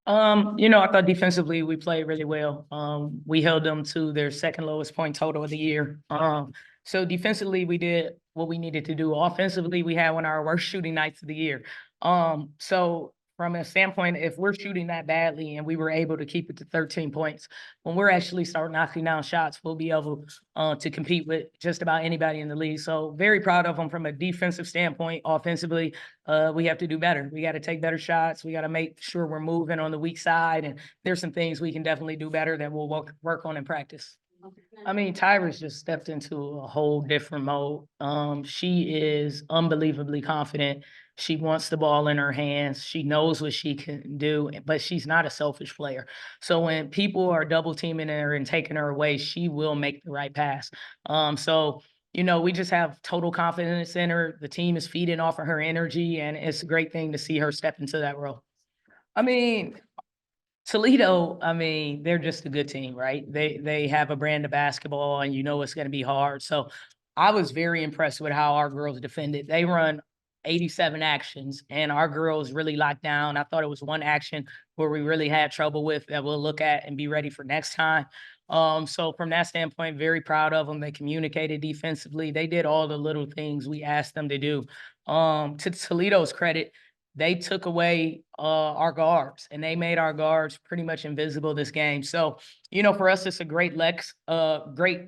I thought defensively we played really well. We held them to their second lowest point total of the year. So defensively we did what we needed to do. Offensively, we had one of our worst shooting nights of the year. So from a standpoint, if we're shooting that badly and we were able to keep it to 13 points, when we're actually start knocking down shots, we'll be able to compete with just about anybody in the league. So very proud of them from a defensive standpoint. Offensively, we have to do better. We got to take better shots. We got to make sure we're moving on the weak side. And there's some things we can definitely do better that we'll work on in practice. I mean, Tyra's just stepped into a whole different mode. She is unbelievably confident. She wants the ball in her hands. She knows what she can do, but she's not a selfish player. So when people are double teaming her and taking her away, she will make the right pass. We just have total confidence in her. The team is feeding off of her energy, and it's a great thing to see her step into that role. I mean, Toledo, I mean, they're just a good team, right? They have a brand of basketball, and it's going to be hard. So I was very impressed with how our girls defended. They run 87 actions, and our girls really locked down. I thought it was one action where we really had trouble with that we'll look at and be ready for next time. So from that standpoint, very proud of them. They communicated defensively. They did all the little things we asked them to do. To Toledo's credit, they took away our guards, and they made our guards pretty much invisible this game. So, for us, it's a great great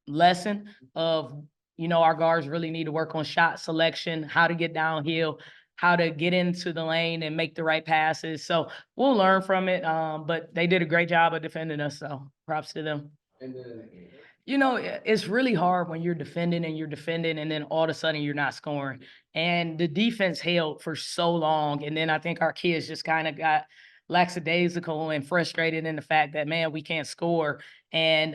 lesson of, our guards really need to work on shot selection, how to get downhill, how to get into the lane and make the right passes. So we'll learn from it. But they did a great job of defending us. So props to them. It's really hard when you're defending and then all of a sudden you're not scoring. And the defense held for so long. And then I think our kids just kind of got lackadaisical and frustrated in the fact that, man, we can't score. And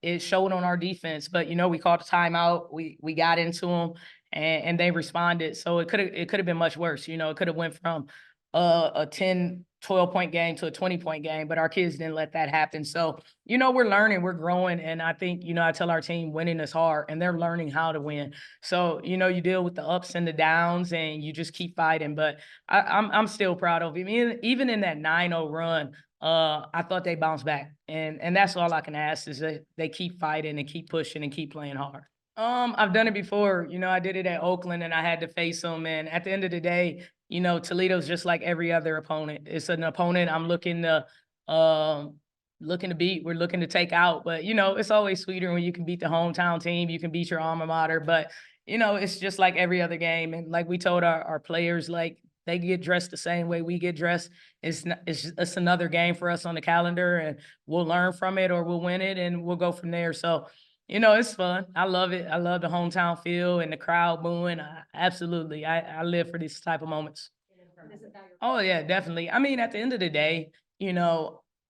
it showed on our defense. But, we called a timeout. We got into them and they responded. So it could have been much worse. It could have went from a 10, 12-point game to a 20-point game, but our kids didn't let that happen. So, we're learning, we're growing. And I think, I tell our team winning is hard, and they're learning how to win. So, you deal with the ups and the downs and you just keep fighting. But I'm still proud of him. Even in that 9-0 run, I thought they bounced back. And that's all I can ask is that they keep fighting and keep pushing and keep playing hard. I've done it before. I did it at Oakland and I had to face them. And at the end of the day, Toledo's just like every other opponent. It's an opponent I'm looking to beat. We're looking to take out. But it's always sweeter when you can beat the hometown team. You can beat your alma mater. But it's just like every other game. And like we told our players, like they get dressed the same way we get dressed. It's another game for us on the calendar, and we'll learn from it or we'll win it, and we'll go from there. So it's fun. I love it. I love the hometown feel and the crowd booing. Absolutely. I live for these type of moments. Oh, yeah, definitely. I mean, at the end of the day,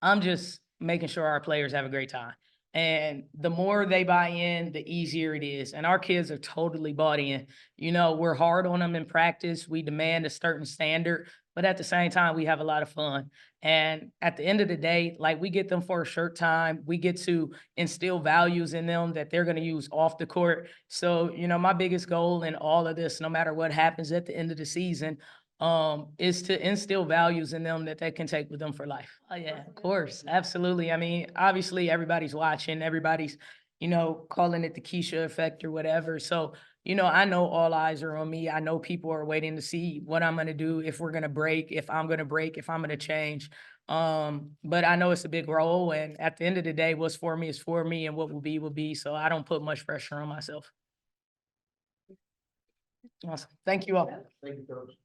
I'm just making sure our players have a great time. And the more they buy in, the easier it is. And our kids are totally bought in. We're hard on them in practice. We demand a certain standard, but at the same time, we have a lot of fun. And at the end of the day, like we get them for a short time, we get to instill values in them that they're going to use off the court. So, my biggest goal in all of this, no matter what happens at the end of the season, is to instill values in them that they can take with them for life. Oh yeah, of course. Absolutely. I mean, obviously everybody's watching, everybody's, calling it the Keisha effect or whatever. So, I know all eyes are on me. I know people are waiting to see what I'm going to do, if we're going to break, if I'm going to break, if I'm going to change. But I know it's a big role. And at the end of the day, what's for me is for me, and what will be. So I don't put much pressure on myself. Awesome. Thank you all. Thank you, Coach.